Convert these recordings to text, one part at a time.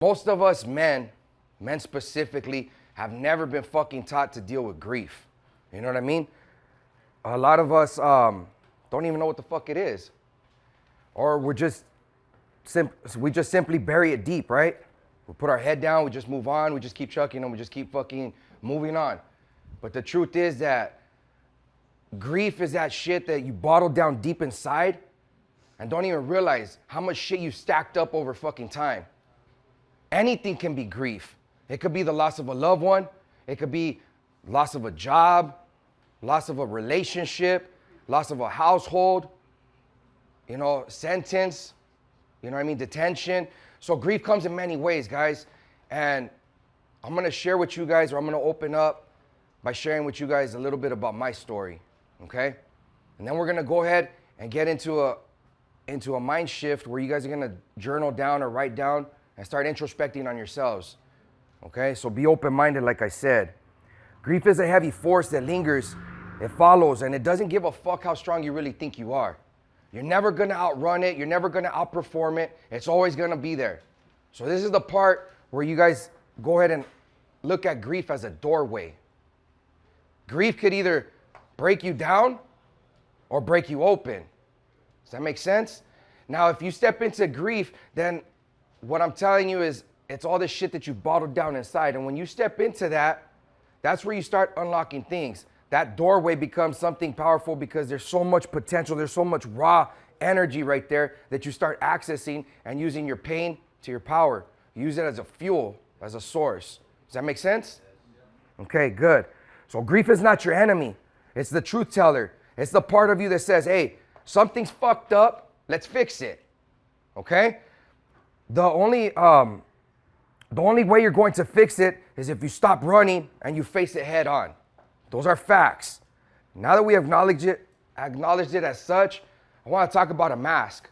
Most of us men specifically, have never been fucking taught to deal with grief. You know what I mean? A lot of us don't even know what the fuck it is. Or we just simply bury it deep, right? We put our head down, we just move on, we just keep chucking and we just keep fucking moving on. But the truth is that grief is that shit that you bottle down deep inside and don't even realize how much shit you stacked up over fucking time. Anything can be grief. It could be the loss of a loved one. It could be loss of a job, loss of a relationship, loss of a household, sentence, detention. So grief comes in many ways, guys. And I'm going to share with you guys, or I'm going to open up by sharing with you guys a little bit about my story, okay? And then we're going to go ahead and get into a mind shift where you guys are going to journal down or write down and start introspecting on yourselves, okay? So be open-minded, like I said. Grief is a heavy force that lingers, it follows, and it doesn't give a fuck how strong you really think you are. You're never gonna outrun it, you're never gonna outperform it, it's always gonna be there. So this is the part where you guys go ahead and look at grief as a doorway. Grief could either break you down or break you open. Does that make sense? Now, if you step into grief, then what I'm telling you is it's all the shit that you bottled down inside. And when you step into that, that's where you start unlocking things. That doorway becomes something powerful because there's so much potential, there's so much raw energy right there that you start accessing and using your pain to your power. You use it as a fuel, as a source. Does that make sense? Okay, good. So grief is not your enemy. It's the truth teller. It's the part of you that says, hey, something's fucked up, let's fix it. Okay? The only way you're going to fix it is if you stop running and you face it head on. Those are facts. Now that we acknowledged it as such, I want to talk about a mask.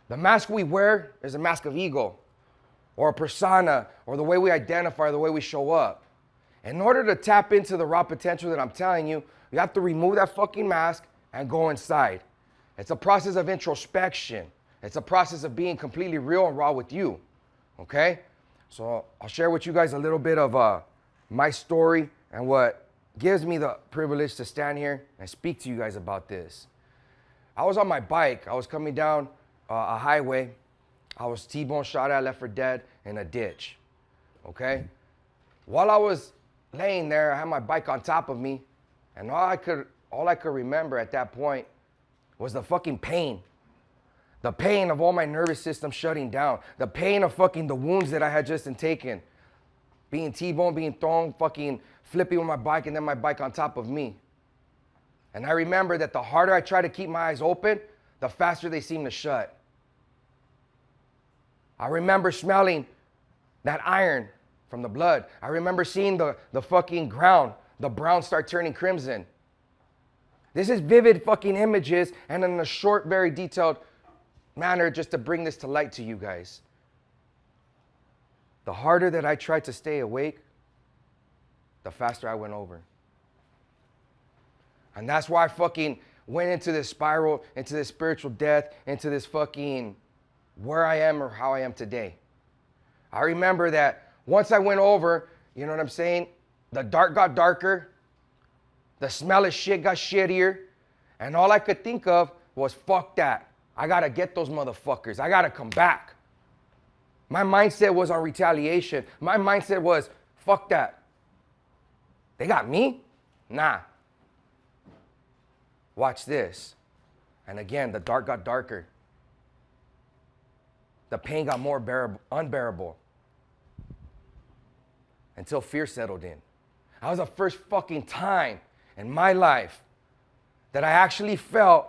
The mask we wear is a mask of ego, or a persona, or the way we identify, the way we show up. In order to tap into the raw potential that I'm telling you, you have to remove that fucking mask and go inside. It's a process of introspection. It's a process of being completely real and raw with you, okay? So I'll share with you guys a little bit of my story and what gives me the privilege to stand here and speak to you guys about this. I was on my bike. I was coming down a highway. I was T-bone shot at, left for dead in a ditch, okay? While I was laying there, I had my bike on top of me, and all I could remember at that point was the fucking pain. The pain of all my nervous system shutting down. The pain of fucking the wounds that I had just taken. Being T-boned, being thrown, fucking flipping with my bike, and then my bike on top of me. And I remember that the harder I try to keep my eyes open, the faster they seem to shut. I remember smelling that iron from the blood. I remember seeing the fucking ground, the brown start turning crimson. This is vivid fucking images, and in a short, very detailed manner just to bring this to light to you guys. The harder that I tried to stay awake, the faster I went over. And that's why I fucking went into this spiral, into this spiritual death, into this fucking where I am or how I am today. I remember that once I went over, you know what I'm saying? The dark got darker, the smell of shit got shittier, and all I could think of was, fuck that. I gotta get those motherfuckers. I gotta come back. My mindset was on retaliation. My mindset was, fuck that. They got me? Nah. Watch this. And again, the dark got darker. The pain got more unbearable. Until fear settled in. That was the first fucking time in my life that I actually felt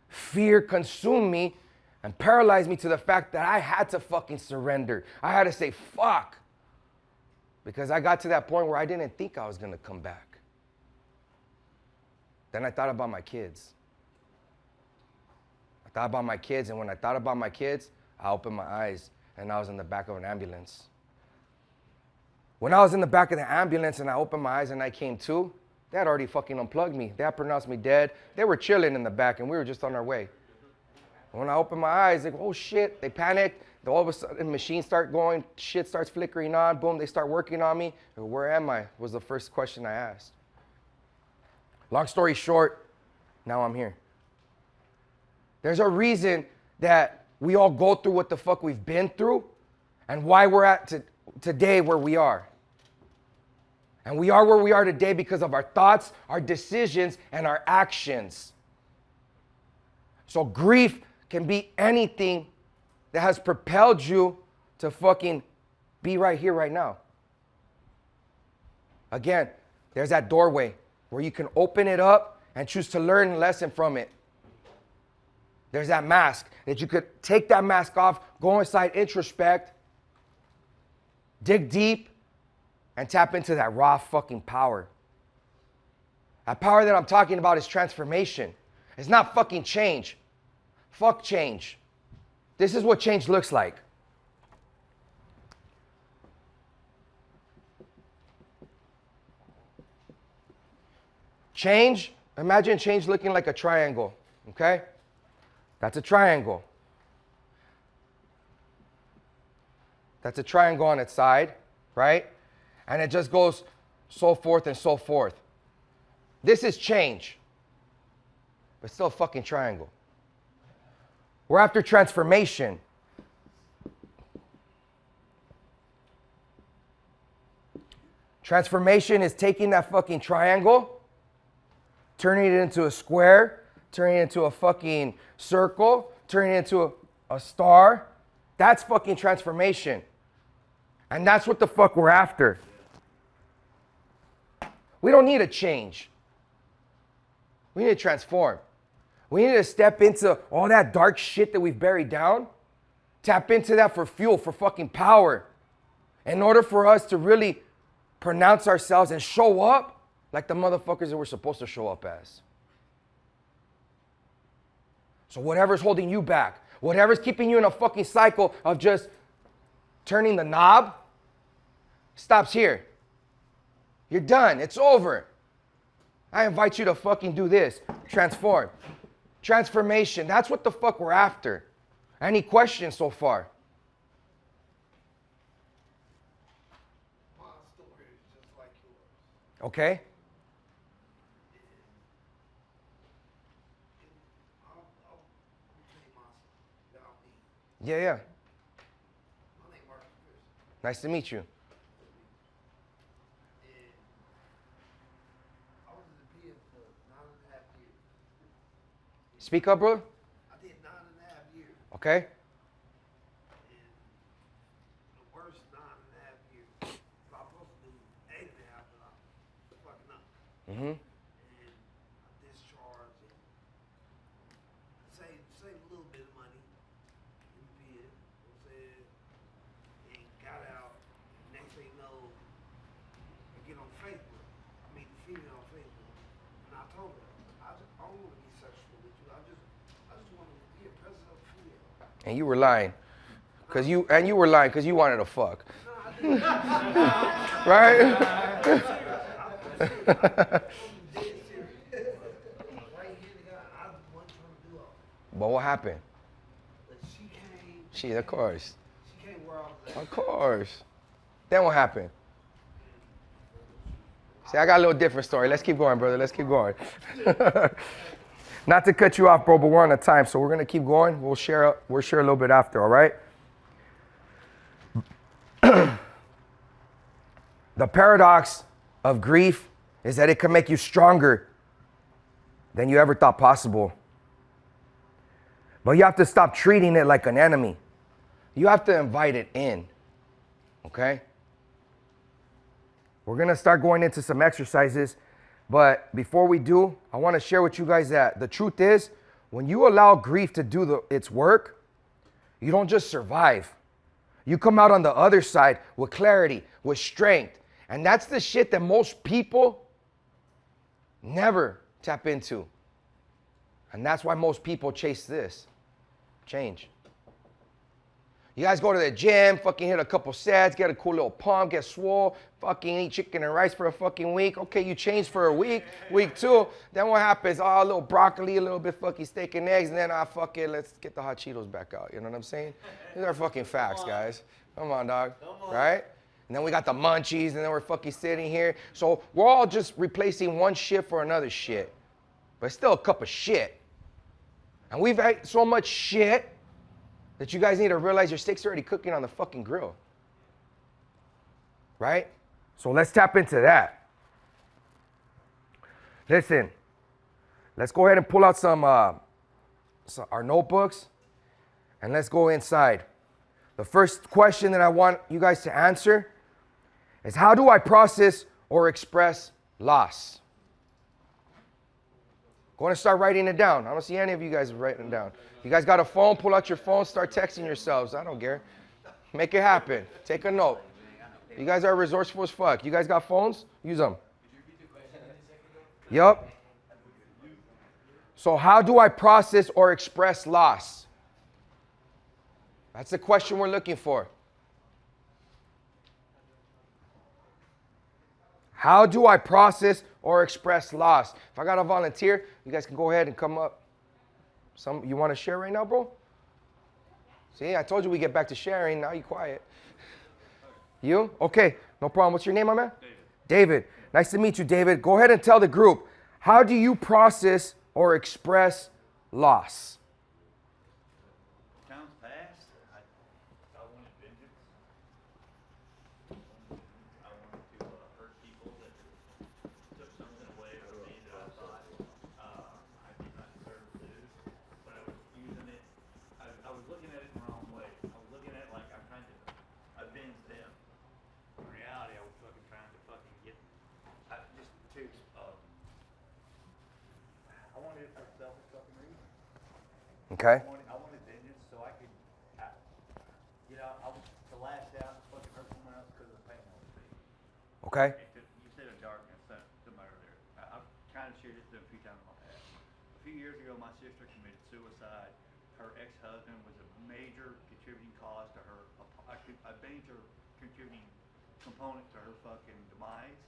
fear consume me and paralyze me to the fact that I had to fucking surrender. I had to say, fuck. Because I got to that point where I didn't think I was gonna come back. Then I thought about my kids. I thought about my kids, and when I thought about my kids, I opened my eyes, and I was in the back of an ambulance. When I was in the back of the ambulance and I opened my eyes and I came to, they had already fucking unplugged me. They had pronounced me dead. They were chilling in the back, and we were just on our way. When I opened my eyes, like, oh shit, they panicked. All of a sudden, machines start going, shit starts flickering on, boom, they start working on me. Where am I? Was the first question I asked. Long story short, now I'm here. There's a reason that we all go through what the fuck we've been through and why we're at today where we are. And we are where we are today because of our thoughts, our decisions, and our actions. So grief can be anything that has propelled you to fucking be right here, right now. Again, there's that doorway where you can open it up and choose to learn a lesson from it. There's that mask that you could take that mask off, go inside, introspect, dig deep, and tap into that raw fucking power. That power that I'm talking about is transformation. It's not fucking change. Fuck change. This is what change looks like. Change, imagine change looking like a triangle, okay? That's a triangle. That's a triangle on its side, right? And it just goes so forth and so forth. This is change, but still a fucking triangle. We're after transformation. Transformation is taking that fucking triangle, turning it into a square, turning it into a fucking circle, turning it into a star. That's fucking transformation. And that's what the fuck we're after. We don't need a change. We need to transform. We need to step into all that dark shit that we've buried down. Tap into that for fuel, for fucking power. In order for us to really pronounce ourselves and show up like the motherfuckers that we're supposed to show up as. So whatever's holding you back, whatever's keeping you in a fucking cycle of just turning the knob, stops here. You're done. It's over. I invite you to fucking do this. Transform. Transformation. That's what the fuck we're after. Any questions so far? My story is just like yours. Okay. I'll tell you my story. Yeah. My name is Marcus Pierce. Nice to meet you. And I was in the pen for 9.5 years. Speak up, bro. I did 9.5 years. Okay. And the worst 9.5 years. So I'm supposed to do 8.5, but I'm fucking up. Mm-hmm. And I discharged and saved a little bit of money in the pen. You know what I'm saying? And got out. Next thing you know, I get on Facebook. I meet the female on Facebook. And I told her, I don't want to be sexual with you. I just want to be a present of a female. And you were lying. You were lying because you wanted to fuck. No, I didn't. Right? I'm dead serious. Right here, the guy, I wasn't trying to do all that. But what happened? But she came. Of course. She came where I was at. Of course. Then what happened? See, I got a little different story. Let's keep going, brother. Let's keep going. Not to cut you off, bro, but we're on a time, so we're gonna keep going. We'll share a little bit after, all right? The paradox of grief is that it can make you stronger than you ever thought possible. But you have to stop treating it like an enemy. You have to invite it in, okay? We're gonna start going into some exercises, but before we do, I wanna share with you guys that the truth is, when you allow grief to do its work, you don't just survive. You come out on the other side with clarity, with strength. And that's the shit that most people never tap into. And that's why most people chase this, change. You guys go to the gym, fucking hit a couple sets, get a cool little pump, get swole, fucking eat chicken and rice for a fucking week. Okay, you change for a week, week 2. Then what happens? Oh, a little broccoli, a little bit fucking steak and eggs, and then fuck it, let's get the hot Cheetos back out. You know what I'm saying? These are fucking facts, guys. Come on, dog. Right? And then we got the munchies, and then we're fucking sitting here. So we're all just replacing one shit for another shit. But it's still a cup of shit. And we've had so much shit that you guys need to realize your steak's already cooking on the fucking grill. Right? So let's tap into that. Listen, let's go ahead and pull out some our notebooks, and let's go inside. The first question that I want you guys to answer is, how do I process or express loss? Go ahead and start writing it down. I don't see any of you guys writing it down. You guys got a phone? Pull out your phone, start texting yourselves. I don't care. Make it happen. Take a note. You guys are resourceful as fuck. You guys got phones? Use them. Yup. So how do I process or express loss? That's the question we're looking for. How do I process or express loss? If I got a volunteer, you guys can go ahead and come up. You want to share right now, bro? See, I told you we get back to sharing. Now you quiet. You? Okay, no problem. What's your name, my man? David. David. Nice to meet you, David. Go ahead and tell the group, how do you process or express loss? Times past, I wanted vengeance. I wanted to hurt people that took something away from me that I thought I did not deserve to do. But I was using it, I was looking at it the wrong way. I was looking at it like I'm trying to avenge them. In reality, I was fucking trying to fucking get, I wanted it for selfish fucking reasons. Okay. I wanted vengeance so I could, to lash out and fucking hurt someone else because of the pain I was feeling. Okay. You said a darkness, something earlier. I've kind of shared this a few times in my past. A few years ago, my sister committed suicide. Her ex-husband was a major contributing cause to her, a major contributing component to her fucking demise.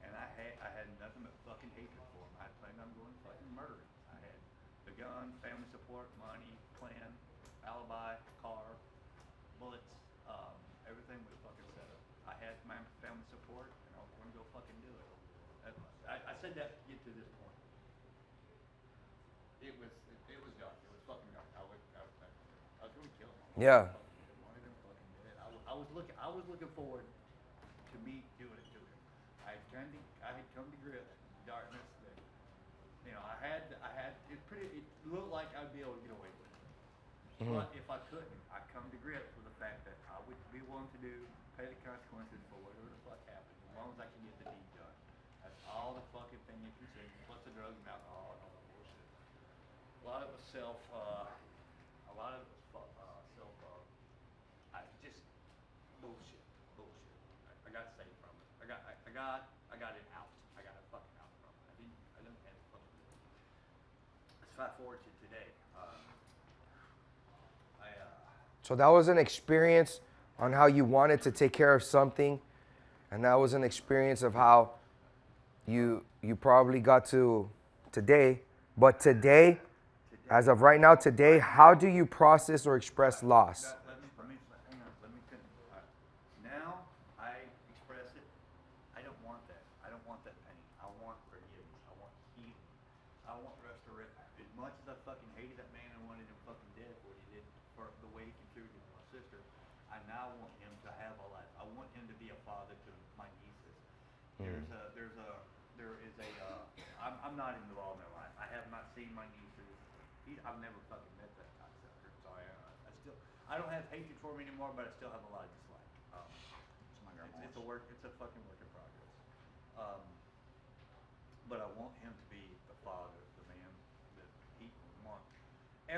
And I had nothing but fucking hatred for him. I planned on going fucking murdering. I had the gun, family support, money, plan, alibi, car, bullets, everything was fucking set up. I had my family support, and I was going to go fucking do it. I said that to get to this point. It was dark. It was fucking dark. I was going to kill him. Yeah. I wanted him fucking dead. I was looking forward to me doing it to him. I had come to grips with darkness that, it looked like I'd be able to get away with it. Mm-hmm. But if I couldn't, I come to grips with the fact that I would be willing to pay the consequences for whatever the fuck happens, as long as I can get the deed done. That's all the fucking thing you can say, plus the drugs and alcohol and all that bullshit. A lot of it was bullshit. I got saved from it. I got it out. I got it fucking out from it. I didn't have it fucking do it. Let's fast forward to today. So that was an experience on how you wanted to take care of something, and that was an experience of how you probably got to today. But today, as of right now, today, how do you process or express loss? Let me finish. Now I express it. I don't want that. I don't want that pain. I want forgiveness. I want healing. I want restoration. As much as I fucking hated that man and wanted him fucking dead for what he did, for the way he contributed to my sister, I now want him to have a life. I want him to be a father to my nieces. I'm not involved in their life. I have not seen my nieces. I've never fucking met that cocksucker. So I don't have hatred for him anymore, but I still have a lot of dislike. It's a fucking work in progress. But I want him to be the father, the man that he wants. I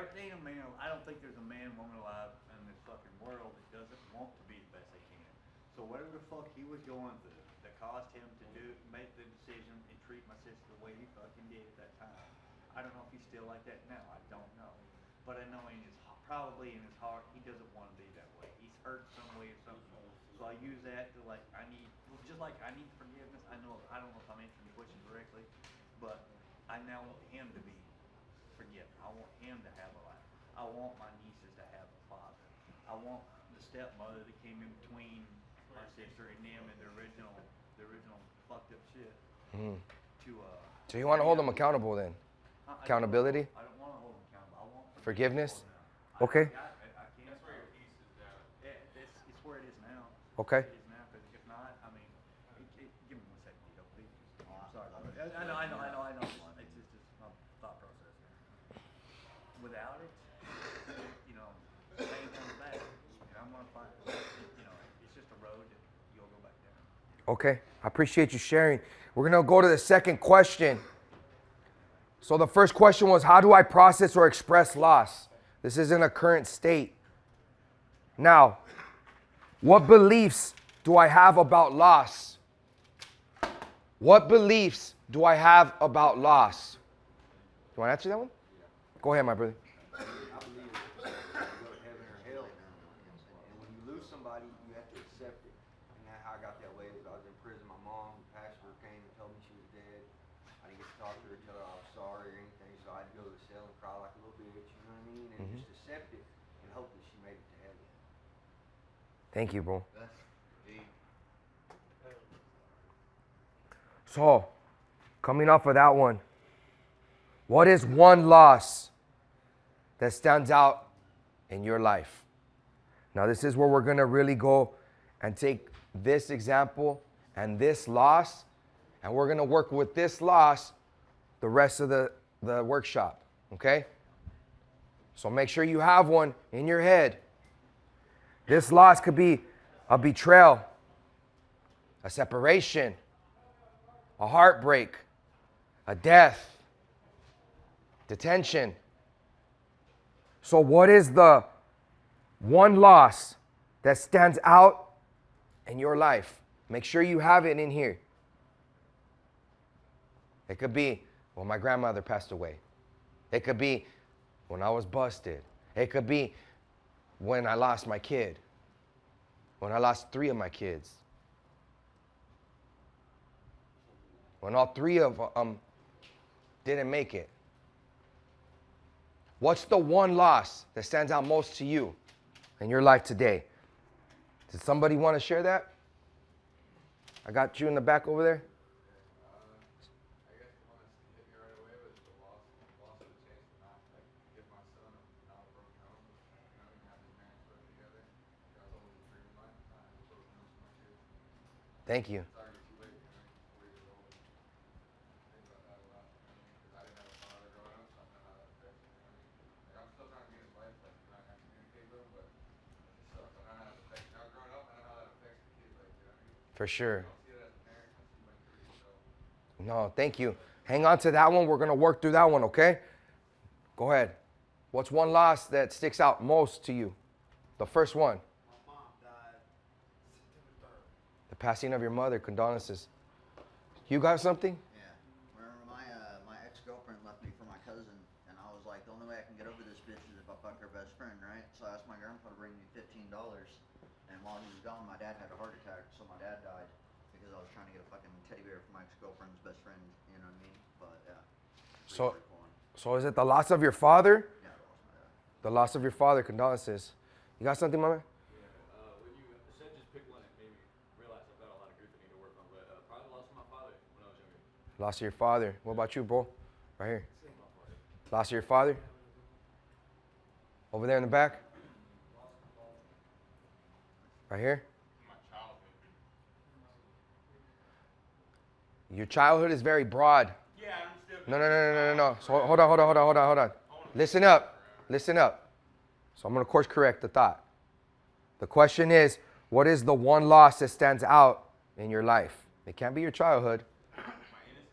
don't think there's a man, woman alive in this fucking world that doesn't want to be the best they can. So whatever the fuck he was going through that caused him to make the decision and treat my sister the way he fucking did at that time. I don't know if he's still like that now. I don't know. But I know probably in his heart, he doesn't want to be that way. hurt some way or something. So I use that to like, just like I need forgiveness. I don't know if I'm answering the question correctly, but I now want him to be forgiven. I want him to have a life. I want my nieces to have a father. I want the stepmother that came in between my sister and them and the original fucked up shit to So you want to hold them accountable then? Accountability? I don't want to hold them accountable. I want Forgiveness? I Okay. can't. That's where your peace is down. Yeah, it's where it is now. Okay. It is now, because if not, I mean, give me 1 second, Tito, please. I'm sorry. I know. It's just my thought process. Without it, pain comes back. And I'm gonna find, it's just a road that you'll go back down. Okay. I appreciate you sharing. We're going to go to the second question. So the first question was, how do I process or express loss? This is in a current state. Now, what beliefs do I have about loss? What beliefs do I have about loss? You want to answer that one? Go ahead, my brother. I believe you go to heaven or hell, and when you lose somebody, you have to accept it. And that's how I got that way. Is I was in prison. My mom, the pastor, came and told me she was dead. I didn't get to talk to her, tell her I was sorry or anything. So I had to go to the cell and cry like a little bitch. You know what I mean? And just accept it and hope that she made it to heaven. Thank you, bro. That's deep. So, coming off of that one, what is one loss that stands out in your life? Now, this is where we're going to really go and take this example and this loss, and we're going to work with this loss the rest of the workshop, okay? So make sure you have one in your head. This loss could be a betrayal, a separation, a heartbreak, a death, detention. So what is the one loss that stands out in your life? Make sure you have it in here. It could be, well, my grandmother passed away. It could be when I was busted. It could be when I lost my kid. When I lost 3 of my kids. When all 3 of them didn't make it. What's the one loss that stands out most to you in your life today? Does somebody want to share that? I got you in the back over there. I guess the one that hit me right away was the loss of the chance to not give my son not a broken home. And have his parents put it together. That was always a dream of mine. I have a broken home for my kids. Thank you. It's already too late, 4 years old. I think about that a lot, because I didn't have a father growing up, so I know how that affects me, Like, I'm still trying to be his life, trying to communicate with him, but it sucks. I know how that affects me. Now, growing up, I know how that affects the kids, For sure. I don't see it as a parent, I see through yourself. No, thank you. Hang on to that one. We're going to work through that one, okay? Go ahead. What's one loss that sticks out most to you? The first one. My mom died September 3rd. The passing of your mother. Condolences. You got something? Yeah. Remember my ex-girlfriend left me for my cousin, and I was like, the only way I can get over this bitch is if I fuck her best friend, right? So I asked my grandpa to bring me $15, and while he was gone, my dad had a heart attack, so my dad died because I was trying to get a fucking teddy bear for my ex-girlfriend's best friend, you know what I mean? But yeah. So is it the loss of your father? Yeah, that was my dad. The loss of your father. Condolences. You got something, my man? When you said just pick one, it made me realize I've got a lot of grief I need to work on. But probably lost my father when I was younger. Loss of your father. What about you, bro? Right here. Loss of your father? Over there in the back? Right here? Your childhood is very broad. Yeah, I'm still. No. So hold on. Listen up. So I'm going to course correct the thought. The question is, what is the one loss that stands out in your life? It can't be your childhood. My innocence?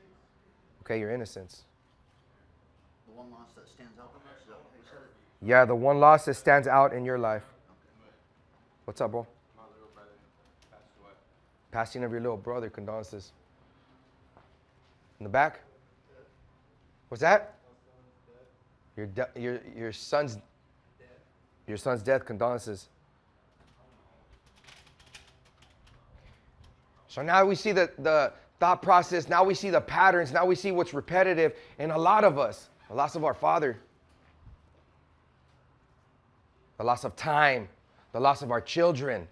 Okay, your innocence. The one loss that stands out the most, is that what you said? Yeah, the one loss that stands out in your life. What's up, bro? My little brother passed away. Passing of your little brother. Condolences. In the back? What's that? Your son's death. Condolences. So now we see the thought process. Now we see the patterns. Now we see what's repetitive in a lot of us. The loss of our father. The loss of time. The loss of our children.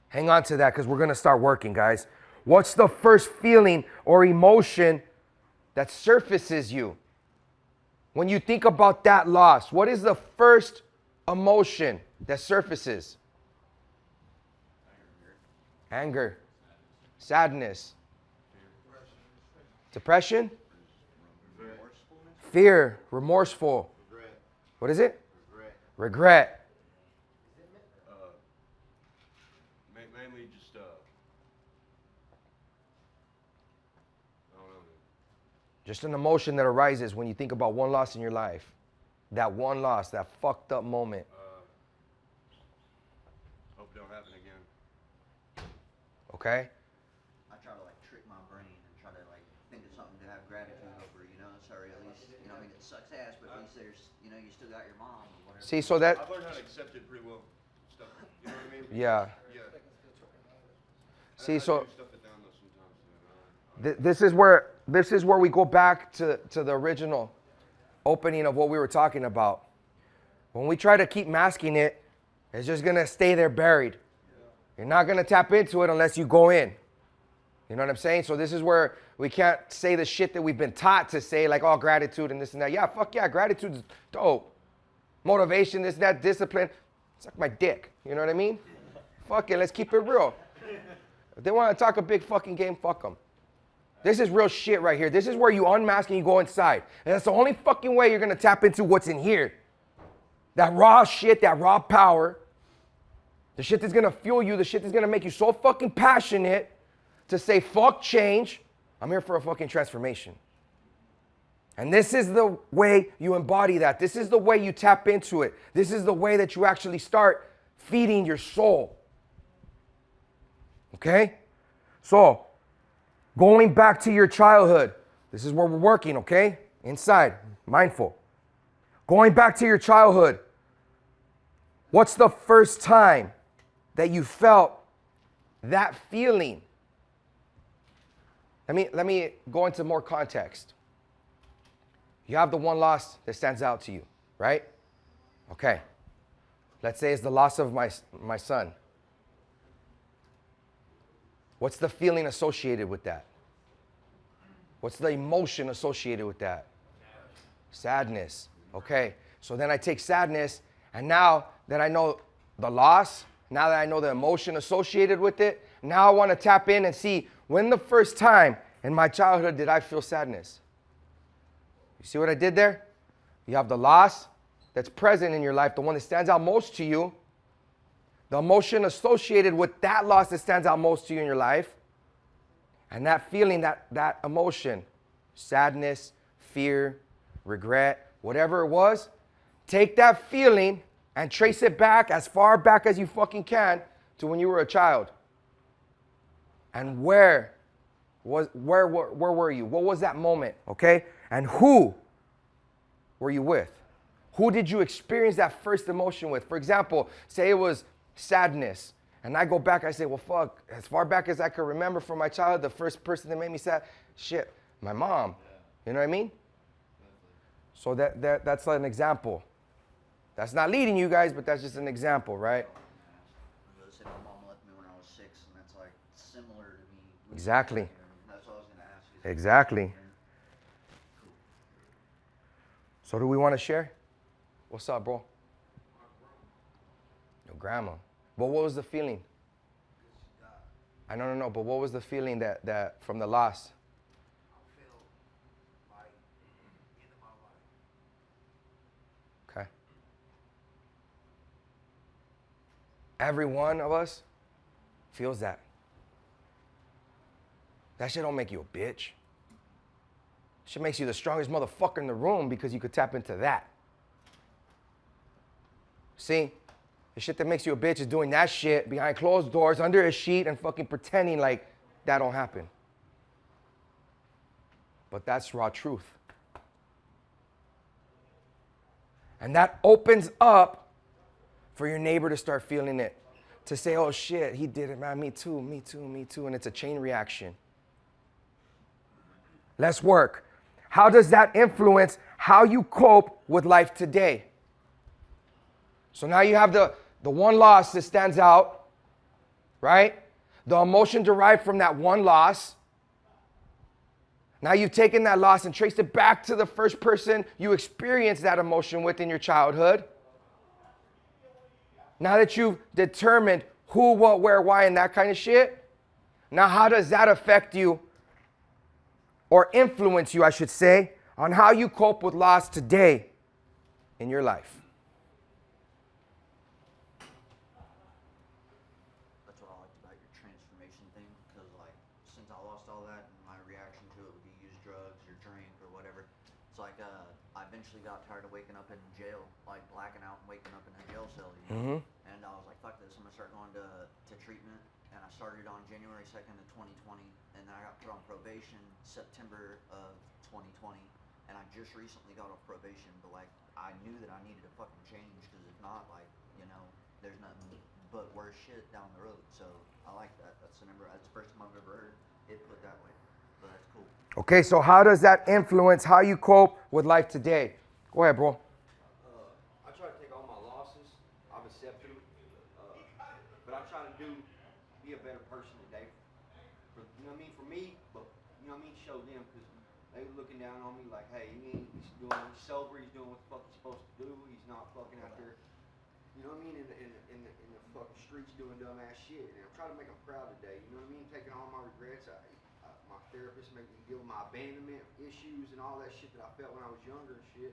Hang on to that because we're going to start working, guys. What's the first feeling or emotion that surfaces you when you think about that loss? What is the first emotion that surfaces? Anger, sadness, depression, fear, remorseful. What is it? Regret. Mainly just, I don't know, man. Just an emotion that arises when you think about one loss in your life. That one loss, that fucked up moment. Hope it don't happen again. Okay? I try to like trick my brain and try to like think of something to have gratitude over, you know, so at least, you know, I mean, it sucks ass, but at least there's, you know, you still got your mom or whatever. See, so that, I've learned how to accept it pretty well. Stuff, you know what I mean? yeah. Yeah. See, I so do stuff it down though sometimes. this is where we go back to the original opening of what we were talking about. When we try to keep masking it, it's just gonna stay there buried. You're not gonna tap into it unless you go in. You know what I'm saying? So this is where we can't say the shit that we've been taught to say, like, oh, gratitude and this and that. Yeah, fuck yeah, gratitude's dope. Motivation, this and that, discipline. Suck my dick. You know what I mean? Fuck it, let's keep it real. If they want to talk a big fucking game, fuck them. This is real shit right here. This is where you unmask and you go inside. And that's the only fucking way you're going to tap into what's in here. That raw shit, that raw power. The shit that's going to fuel you. The shit that's going to make you so fucking passionate to say, fuck change. I'm here for a fucking transformation. And this is the way you embody that. This is the way you tap into it. This is the way that you actually start feeding your soul. Okay? So, going back to your childhood. This is where we're working, okay? Inside, mindful. Going back to your childhood. What's the first time that you felt that feeling? Let me go into more context. You have the one loss that stands out to you, right? Okay. Let's say it's the loss of my son. What's the feeling associated with that? What's the emotion associated with that? Sadness. Okay. So then I take sadness, and now that I know the loss, now that I know the emotion associated with it, now I want to tap in and see when the first time in my childhood did I feel sadness? You see what I did there? You have the loss that's present in your life, the one that stands out most to you, the emotion associated with that loss that stands out most to you in your life, and that feeling, that emotion, sadness, fear, regret, whatever it was, take that feeling and trace it back as far back as you fucking can to when you were a child. And where were you? What was that moment, okay? And who were you with? Who did you experience that first emotion with? For example, say it was sadness. And I go back, I say, well, fuck, as far back as I can remember from my childhood, the first person that made me sad, shit, my mom. You know what I mean? So that's like an example. That's not leading you guys, but that's just an example, right? Let's say my mom left me when I was 6, and that's like similar to me. Exactly. That's what I was going to ask you. Exactly. So do we want to share? What's up, bro? Your grandma. But what was the feeling? I know, but what was the feeling that from the loss? I feel like end of my life. Okay. Every one of us feels that. That shit don't make you a bitch. Shit makes you the strongest motherfucker in the room because you could tap into that. See? The shit that makes you a bitch is doing that shit behind closed doors, under a sheet, and fucking pretending like that don't happen. But that's raw truth. And that opens up for your neighbor to start feeling it. to say, oh shit, he did it, man, me too, me too, me too, and it's a chain reaction. Let's work. How does that influence how you cope with life today? So now you have the one loss that stands out, right? The emotion derived from that one loss. Now you've taken that loss and traced it back to the first person you experienced that emotion with in your childhood. Now that you've determined who, what, where, why, and that kind of shit, now how does that affect you, or influence you, I should say, on how you cope with loss today in your life? That's what I liked about your transformation thing, because like since I lost all that, and my reaction to it would be use drugs or drink or whatever. It's like I eventually got tired of waking up in jail, like blacking out and waking up in a jail cell. You know? And I was like, fuck this, I'm gonna start going to treatment. And I started on January 2nd of 2020, and then I got put on probation September of 2020. And I just recently got off probation, but like I knew that I needed to fucking change, because if not, like, you know, there's nothing but worse shit down the road. So I like that. That's the first time I've ever heard it put that way. But that's cool. Okay, so how does that influence how you cope with life today? Go ahead, bro. I try to take all my losses. I've accepted them. But I try to be a better person today. You know what I mean? For me, but you know what I mean? Show them, because they were looking down on me like, hey, he's sober, he's doing what the fuck he's supposed to do. He's not fucking out there, you know what I mean, in the fucking streets doing dumbass shit. And I'm trying to make them proud today. You know what I mean? Taking all my regrets. My therapist made me deal with my abandonment issues and all that shit that I felt when I was younger and shit.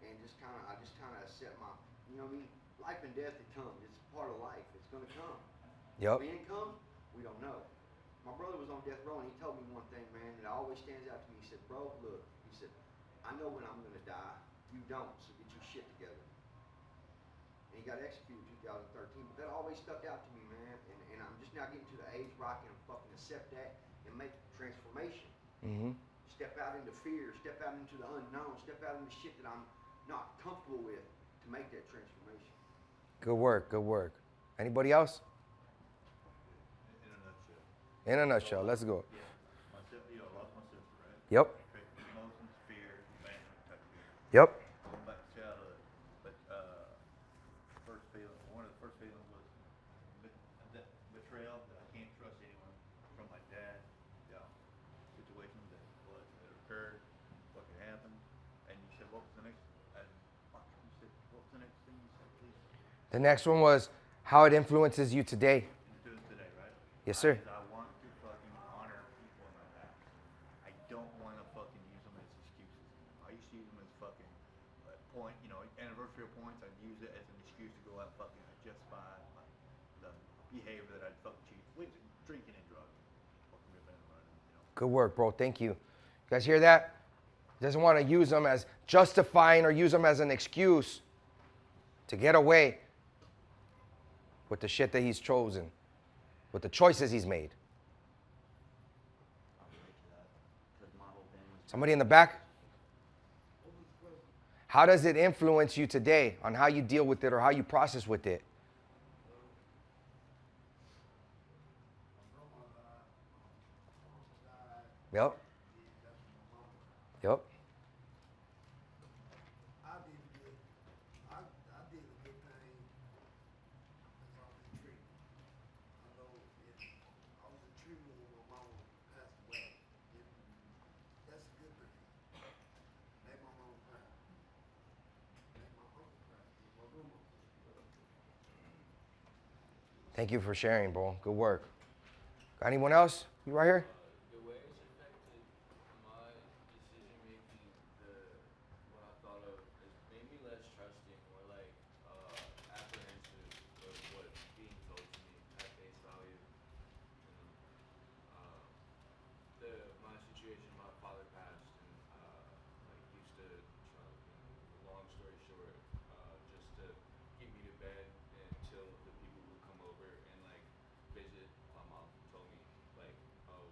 And I just kind of accept my, you know what I mean? Life and death, it comes. It's part of life. It's gonna come. Yep. When it comes, we don't know. My brother was on death row, and he told me one thing, man, that always stands out to me. He said, bro, look, he said, I know when I'm going to die. You don't, so get your shit together. And he got executed in 2013, but that always stuck out to me, man. And I'm just now getting to the age where I can fucking accept that and make transformation. Step out into fear, step out into the unknown, step out into shit that I'm not comfortable with to make that transformation. Good work, good work. Anybody else? In a nutshell, let's go. Yeah, my sister, I lost my sister, right? Yep. Emotions, fear, abandonment type of fear. Yep. Going back to childhood, but first feeling, one of the first feelings was that betrayal, that I can't trust anyone, from my dad, you know, situations that occurred, what could happen. And you said, what was the next? You said, what was the next thing you said, please? The next one was how it influences you today. Do it today, right? Yes, sir. I want to fucking honor people in my past. I don't want to fucking use them as excuses. I used to use them as fucking anniversary points. I'd use it as an excuse to go out and fucking justify the behavior that I'd fucking cheat with, drinking and drugs. Fucking ripping and running, you know. Good work, bro. Thank you. You guys hear that? He doesn't want to use them as justifying or use them as an excuse to get away with the shit that he's chosen, with the choices he's made. I relate to that, because my whole thing was Somebody in the back? How does it influence you today on how you deal with it or how you process with it? Yep. Yep. I did good. I did a good thing as I was in treatment. I know I was in treatment when my mama passed away. That's a good thing. Made my mama proud. Made my uncle proud. Made my grandma proud. Thank you for sharing, bro. Good work. Got anyone else? You right here? The way it's affected my decision making, what I thought of, is made me less trusting, more like apprehensive of what's being told to me at face value. My situation, my father passed, and like used to, long story short, just to get me to bed until the people would come over and like visit. My mom told me like, oh,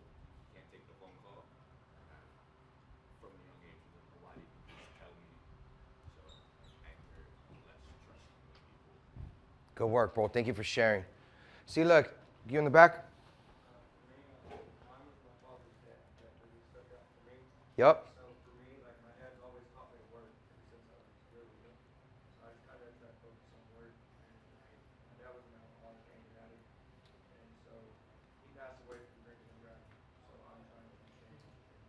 Good work, bro. Thank you for sharing. See, look, you in the back? Yep. So for me, like my dad's always taught me to work ever since I was really young. So I just kind of tried to focus on work. And my dad was an alcoholic and an addict. And so he passed away from drinking and driving. So I'm trying to change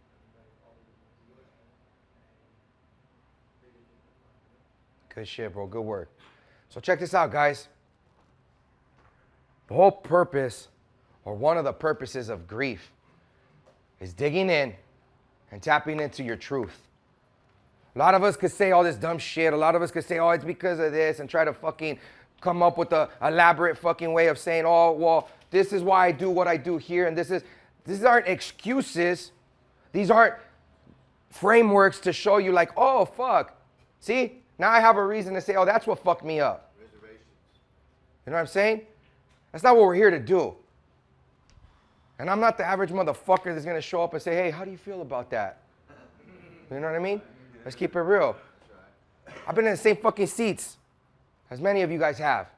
everybody all the way to do it. And figure things out. Good shit, bro. Good work. So check this out, guys. The whole purpose, or one of the purposes of grief, is digging in and tapping into your truth. A lot of us could say all this dumb shit. A lot of us could say, oh, it's because of this, and try to fucking come up with a elaborate fucking way of saying, oh, well, this is why I do what I do here, and these aren't excuses. These aren't frameworks to show you like, oh, fuck. See, now I have a reason to say, oh, that's what fucked me up. Reservations. You know what I'm saying? That's not what we're here to do. And I'm not the average motherfucker that's going to show up and say, hey, how do you feel about that? You know what I mean? Let's keep it real. I've been in the same fucking seats as many of you guys have.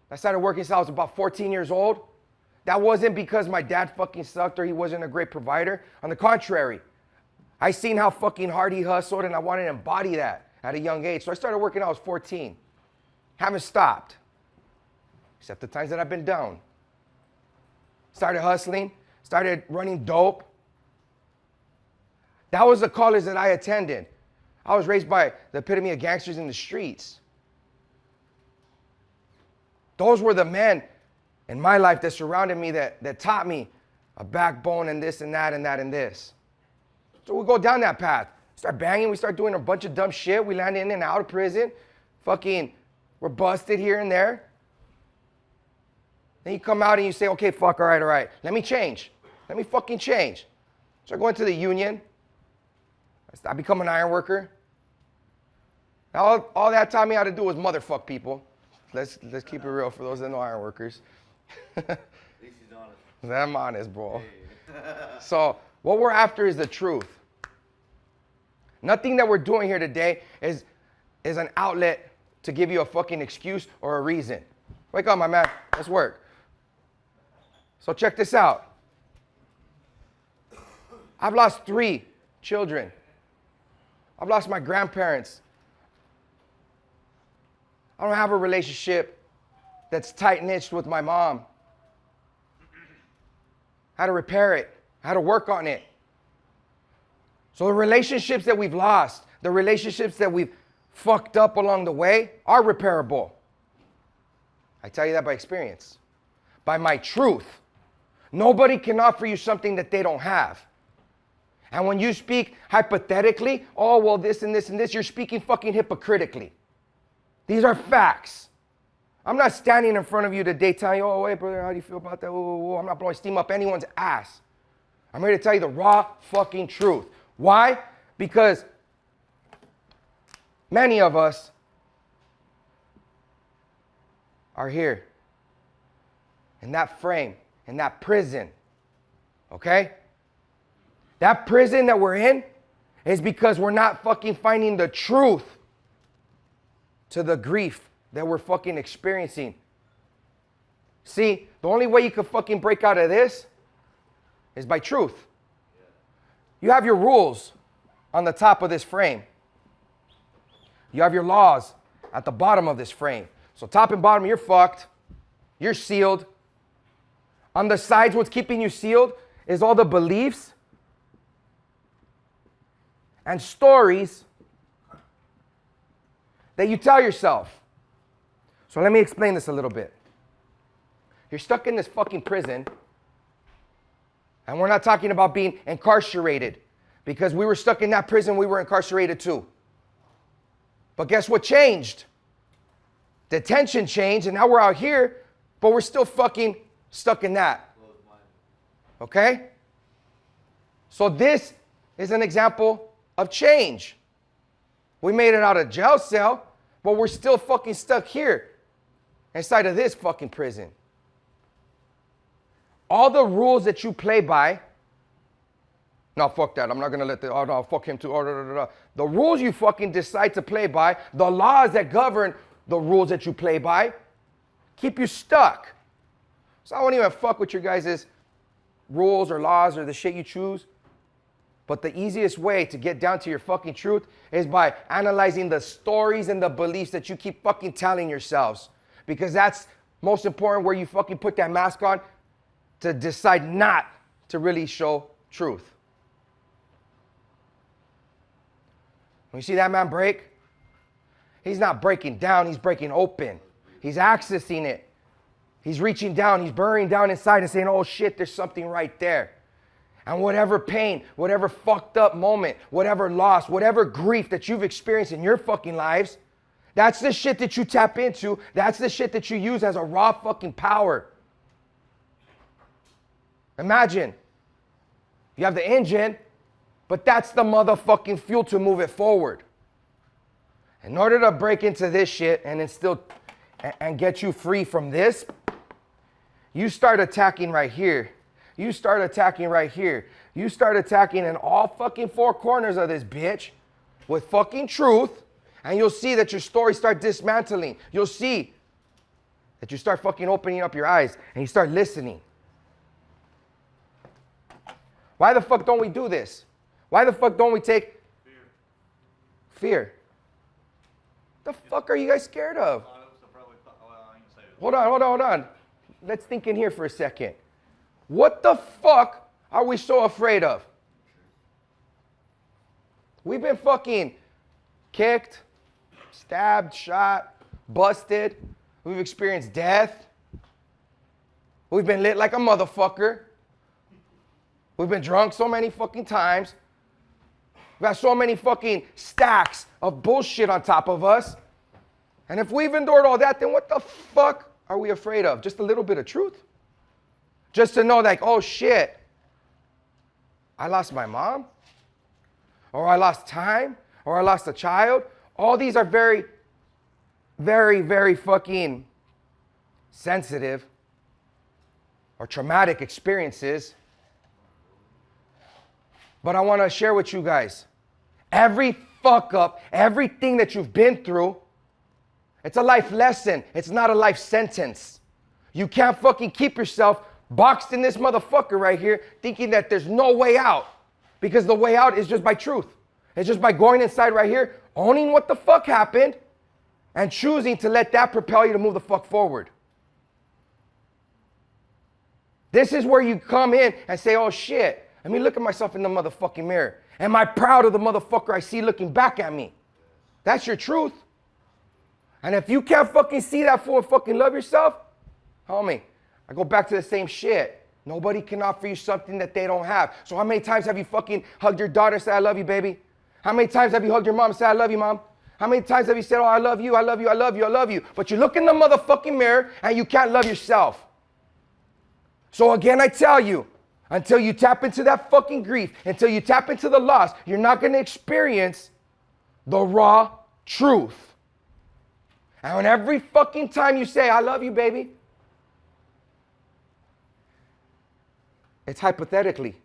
I started working since I was about 14 years old. That wasn't because my dad fucking sucked or he wasn't a great provider. On the contrary, I seen how fucking hard he hustled and I wanted to embody that at a young age. So I started working when I was 14. Haven't stopped. Except the times that I've been down. Started hustling, started running dope. That was the college that I attended. I was raised by the epitome of gangsters in the streets. Those were the men in my life that surrounded me that taught me a backbone and this and that and that and this. So we go down that path. Start banging, we start doing a bunch of dumb shit. We land in and out of prison. Fucking, we're busted here and there. Then you come out and you say, okay, fuck, all right. Let me change. Let me fucking change. So I go into the union. I become an iron worker. Now, all that taught me how to do was motherfuck people. Let's keep it real for those that know iron workers. At least he's honest. I'm honest, bro. So what we're after is the truth. Nothing that we're doing here today is an outlet to give you a fucking excuse or a reason. Wake up, my man. Let's work. So check this out. I've lost 3 children. I've lost my grandparents. I don't have a relationship that's tight-knit with my mom. I had to repair it. I had to work on it. So the relationships that we've lost, the relationships that we've fucked up along the way are repairable. I tell you that by experience. By my truth. Nobody can offer you something that they don't have. And when you speak hypothetically, oh, well, this and this and this, you're speaking fucking hypocritically. These are facts. I'm not standing in front of you today telling you, oh, wait, brother, how do you feel about that? Whoa. I'm not blowing steam up anyone's ass. I'm here to tell you the raw fucking truth. Why? Because many of us are here in that frame, in that prison, okay? That prison that we're in is because we're not fucking finding the truth to the grief that we're fucking experiencing. See, the only way you can fucking break out of this is by truth. You have your rules on the top of this frame. You have your laws at the bottom of this frame. So top and bottom, you're fucked. You're sealed. On the sides, what's keeping you sealed is all the beliefs and stories that you tell yourself. So let me explain this a little bit. You're stuck in this fucking prison, and we're not talking about being incarcerated, because we were stuck in that prison, we were incarcerated too. But guess what changed? Detention changed, and now we're out here, but we're still fucking stuck in that. Okay? So this is an example of change. We made it out of jail cell, but we're still fucking stuck here inside of this fucking prison. All the rules that you play by, no, fuck that. I'm not going to let the, oh, no, fuck him too. Oh. The rules you fucking decide to play by, the laws that govern the rules that you play by, keep you stuck. So I won't even fuck with your guys' rules or laws or the shit you choose. But the easiest way to get down to your fucking truth is by analyzing the stories and the beliefs that you keep fucking telling yourselves. Because that's most important, where you fucking put that mask on to decide not to really show truth. When you see that man break, he's not breaking down, he's breaking open. He's accessing it. He's reaching down, he's burrowing down inside and saying, oh shit, there's something right there. And whatever pain, whatever fucked up moment, whatever loss, whatever grief that you've experienced in your fucking lives, that's the shit that you tap into. That's the shit that you use as a raw fucking power. Imagine, you have the engine, but that's the motherfucking fuel to move it forward. In order to break into this shit and instill and get you free from this, you start attacking right here. You start attacking right here. You start attacking in all fucking four corners of this bitch with fucking truth, and you'll see that your story start dismantling. You'll see that you start fucking opening up your eyes and you start listening. Why the fuck don't we do this? Why the fuck don't we take fear? The fuck are you guys scared of? Hold on. Let's think in here for a second. What the fuck are we so afraid of? We've been fucking kicked, stabbed, shot, busted. We've experienced death. We've been lit like a motherfucker. We've been drunk so many fucking times. We've got so many fucking stacks of bullshit on top of us. And if we've endured all that, then what the fuck are we afraid of? Just a little bit of truth? Just to know, like, oh shit, I lost my mom, or I lost time, or I lost a child. All these are very, very, very fucking sensitive or traumatic experiences. But I want to share with you guys, every fuck up, everything that you've been through, it's a life lesson. It's not a life sentence. You can't fucking keep yourself boxed in this motherfucker right here thinking that there's no way out. Because the way out is just by truth. It's just by going inside right here, owning what the fuck happened, and choosing to let that propel you to move the fuck forward. This is where you come in and say, oh shit, let me look at myself in the motherfucking mirror. Am I proud of the motherfucker I see looking back at me? That's your truth. And if you can't fucking see that fool and fucking love yourself, homie, I go back to the same shit. Nobody can offer you something that they don't have. So how many times have you fucking hugged your daughter and said, I love you, baby? How many times have you hugged your mom and said, I love you, mom? How many times have you said, oh, I love you, I love you, I love you, I love you? But you look in the motherfucking mirror and you can't love yourself. So again, I tell you, until you tap into that fucking grief, until you tap into the loss, you're not going to experience the raw truth. And when every fucking time you say, I love you, baby, it's hypothetically.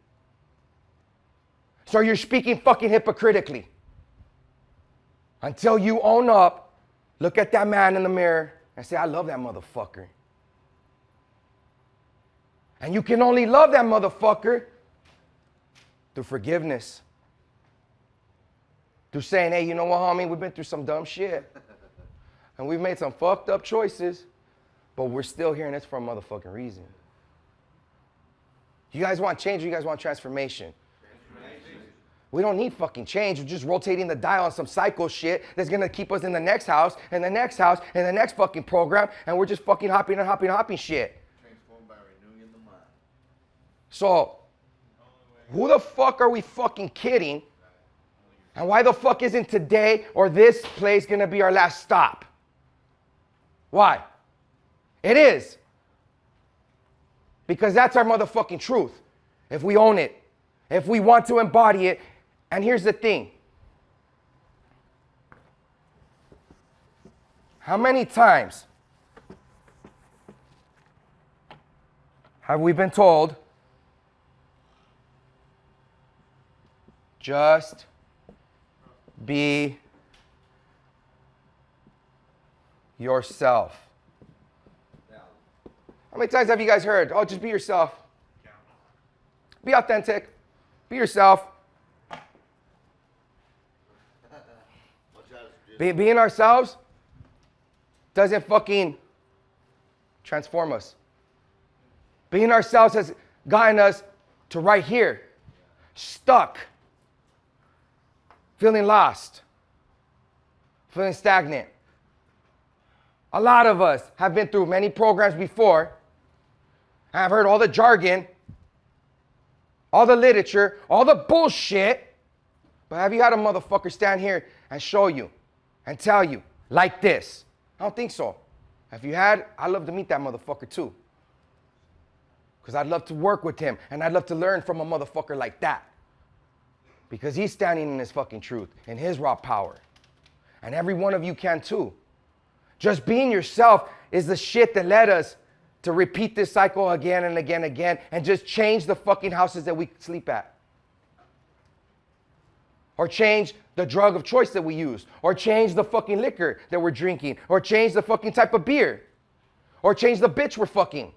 So you're speaking fucking hypocritically. Until you own up, look at that man in the mirror and say, I love that motherfucker. And you can only love that motherfucker through forgiveness. Through saying, hey, you know what, homie? We've been through some dumb shit. And we've made some fucked up choices. But we're still here and it's for a motherfucking reason. You guys want change or you guys want transformation? We don't need fucking change. We're just rotating the dial on some psycho shit that's going to keep us in the next house, and the next house, and the next fucking program, and we're just fucking hopping and hopping and hopping shit. Transformed by renewing the mind. So, who the fuck are we fucking kidding? And why the fuck isn't today or this place going to be our last stop? Why? It is. Because that's our motherfucking truth. If we own it. If we want to embody it. And here's the thing. How many times have we been told, just be yourself? How many times have you guys heard, oh, just be yourself? Be authentic. Be yourself. Being ourselves doesn't fucking transform us. Being ourselves has gotten us to right here, stuck, feeling lost, feeling stagnant. A lot of us have been through many programs before. I've heard all the jargon, all the literature, all the bullshit. But have you had a motherfucker stand here and show you and tell you like this? I don't think so. If you had, I'd love to meet that motherfucker too. Because I'd love to work with him and I'd love to learn from a motherfucker like that. Because he's standing in his fucking truth, in his raw power. And every one of you can too. Just being yourself is the shit that led us to repeat this cycle again and again and again and just change the fucking houses that we sleep at. Or change the drug of choice that we use. Or change the fucking liquor that we're drinking. Or change the fucking type of beer. Or change the bitch we're fucking.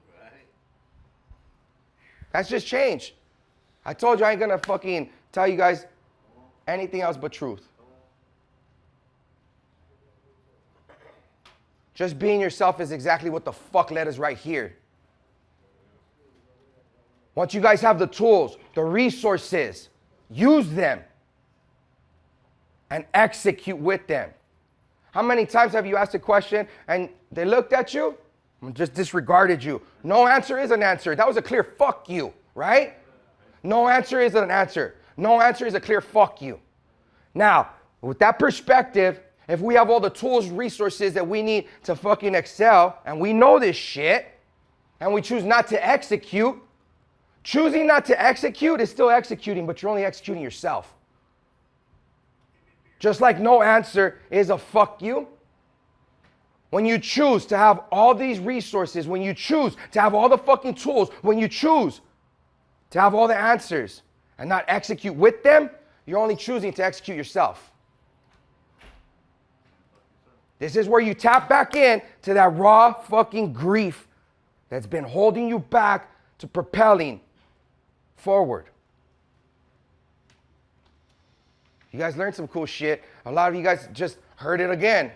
That's just change. I told you I ain't gonna fucking tell you guys anything else but truth. Just being yourself is exactly what the fuck led us right here. Once you guys have the tools, the resources, use them and execute with them. How many times have you asked a question and they looked at you and just disregarded you? No answer is an answer. That was a clear fuck you, right? No answer is an answer. No answer is a clear fuck you. Now, with that perspective, if we have all the tools, resources that we need to fucking excel, and we know this shit, and we choose not to execute, choosing not to execute is still executing, but you're only executing yourself. Just like no answer is a fuck you. When you choose to have all these resources, when you choose to have all the fucking tools, when you choose to have all the answers and not execute with them, you're only choosing to execute yourself. This is where you tap back in to that raw fucking grief that's been holding you back to propelling forward. You guys learned some cool shit. A lot of you guys just heard it again.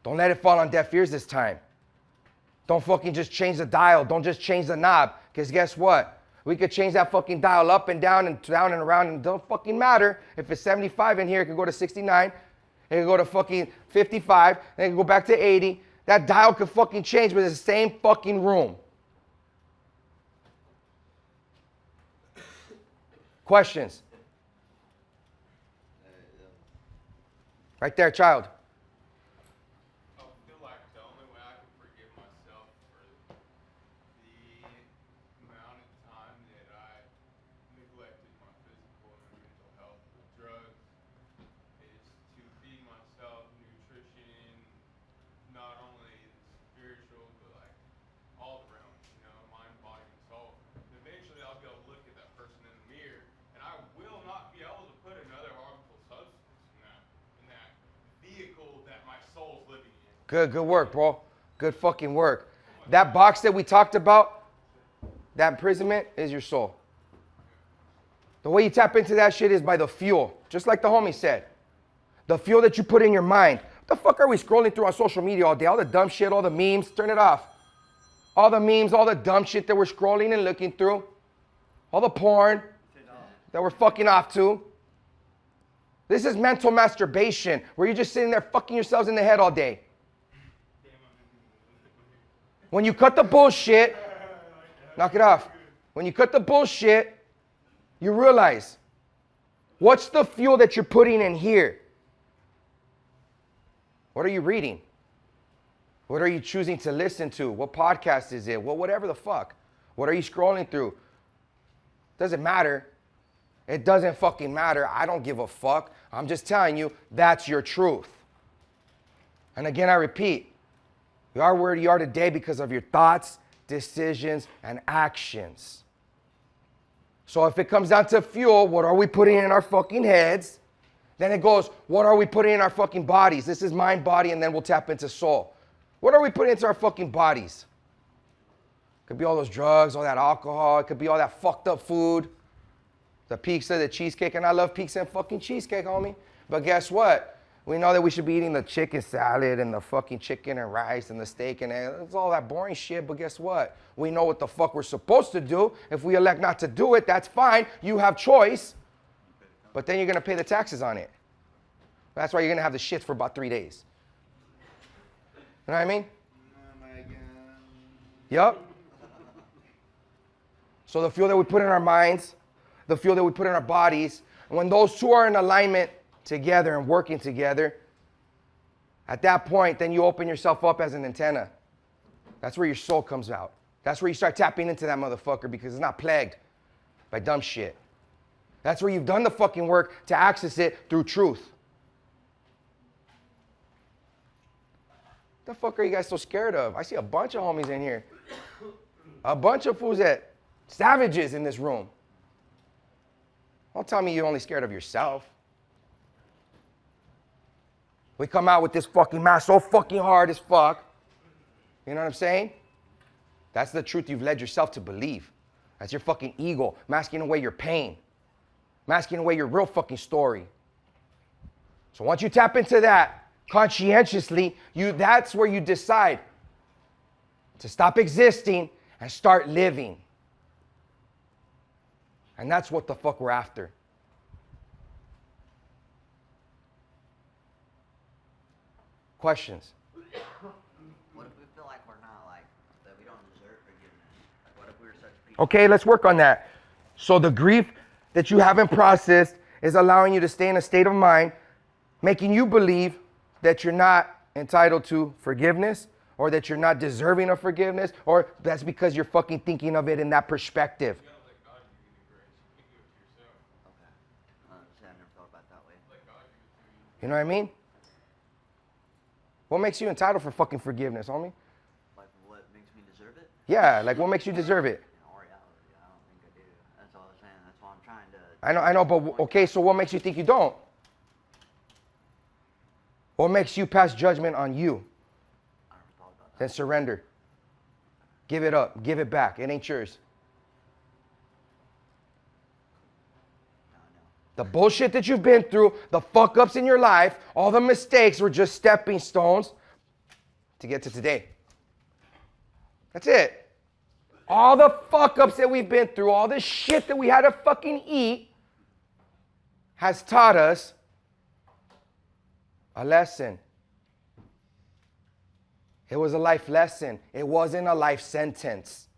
Don't let it fall on deaf ears this time. Don't fucking just change the dial. Don't just change the knob. Because guess what? We could change that fucking dial up and down and around, and it don't fucking matter. If it's 75 in here, it could go to 69. It could go to fucking 55. Then it could go back to 80. That dial could fucking change, but it's the same fucking room. Questions? Right there, child. I feel like the only way I can forgive myself for the amount of time that I neglected my physical and mental health with drugs is to feed myself nutrition, not only spiritual, but like all the realms, you know, mind, body, and soul. Eventually I'll be able to look at that person in the mirror and I will not be able to put another harmful substance in that vehicle that my soul's living in. Good work, bro. Good fucking work. That box that we talked about, that imprisonment is your soul. The way you tap into that shit is by the fuel. Just like the homie said. The fuel that you put in your mind. What the fuck are we scrolling through on social media all day? All the dumb shit, all the memes. Turn it off. All the memes, all the dumb shit that we're scrolling and looking through. All the porn that we're fucking off to. This is mental masturbation, where you're just sitting there fucking yourselves in the head all day. When you cut the bullshit, knock it off. When you cut the bullshit, you realize, what's the fuel that you're putting in here? What are you reading? What are you choosing to listen to? What podcast is it? Well, whatever the fuck. What are you scrolling through? Doesn't matter. It doesn't fucking matter. I don't give a fuck. I'm just telling you, that's your truth. And again, I repeat, you are where you are today because of your thoughts, decisions, and actions. So if it comes down to fuel, what are we putting in our fucking heads? Then it goes, what are we putting in our fucking bodies? This is mind, body, and then we'll tap into soul. What are we putting into our fucking bodies? Could be all those drugs, all that alcohol. It could be all that fucked up food. The pizza, the cheesecake. And I love pizza and fucking cheesecake, homie. But guess what? We know that we should be eating the chicken salad and the fucking chicken and rice and the steak and it's all that boring shit. But guess what? We know what the fuck we're supposed to do. If we elect not to do it, that's fine. You have choice. But then you're going to pay the taxes on it. That's why you're going to have the shit for about 3 days. You know what I mean? Yup. So the fuel that we put in our minds, the fuel that we put in our bodies, when those two are in alignment together and working together, at that point, then you open yourself up as an antenna. That's where your soul comes out. That's where you start tapping into that motherfucker because it's not plagued by dumb shit. That's where you've done the fucking work to access it through truth. What the fuck are you guys so scared of? I see a bunch of homies in here. A bunch of fools that savages in this room. Don't tell me you're only scared of yourself. We come out with this fucking mask so fucking hard as fuck. You know what I'm saying? That's the truth you've led yourself to believe. That's your fucking ego masking away your pain. Masking away your real fucking story. So once you tap into that conscientiously, that's where you decide to stop existing and start living. And that's what the fuck we're after. Questions? What if we feel like we're not, like, that we don't deserve forgiveness? Like, what if we were such people? Okay, let's work on that. So the grief that you haven't processed is allowing you to stay in a state of mind, making you believe that you're not entitled to forgiveness, or that you're not deserving of forgiveness, or that's because you're fucking thinking of it in that perspective. You gotta let God give you the grace. You can't give it to yourself. Okay. See, I never thought about it that way. Let God give it to you. You know what I mean? What makes you entitled for fucking forgiveness, homie? Like, what makes me deserve it? Yeah, like what makes you deserve it? In all reality, I don't think I do. That's all I'm saying. That's why I'm trying to... I know, but okay, so what makes you think you don't? What makes you pass judgment on you? I never thought about that. Then surrender. Give it up. Give it back. It ain't yours. No, I know. The bullshit that you've been through, the fuck ups in your life, all the mistakes were just stepping stones to get to today. That's it. All the fuck ups that we've been through, all the shit that we had to fucking eat has taught us a lesson. It was a life lesson. It wasn't a life sentence.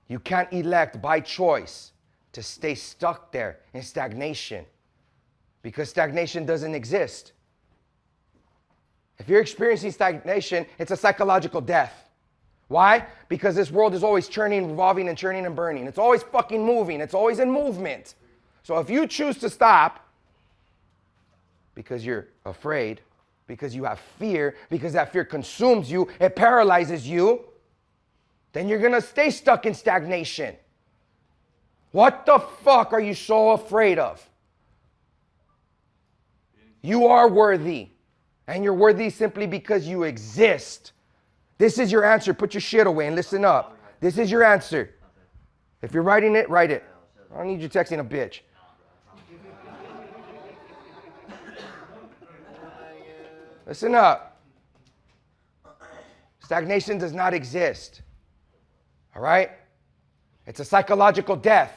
You can't elect by choice to stay stuck there in stagnation, because stagnation doesn't exist. If you're experiencing stagnation, it's a psychological death. Why? Because this world is always churning, revolving, and churning and burning. It's always fucking moving. It's always in movement. So if you choose to stop because you're afraid, because you have fear, because that fear consumes you, it paralyzes you, then you're going to stay stuck in stagnation. What the fuck are you so afraid of? You are worthy. And you're worthy simply because you exist. This is your answer. Put your shit away and listen up. This is your answer. If you're writing it, write it. I don't need you texting a bitch. Listen up. Stagnation does not exist. All right? It's a psychological death.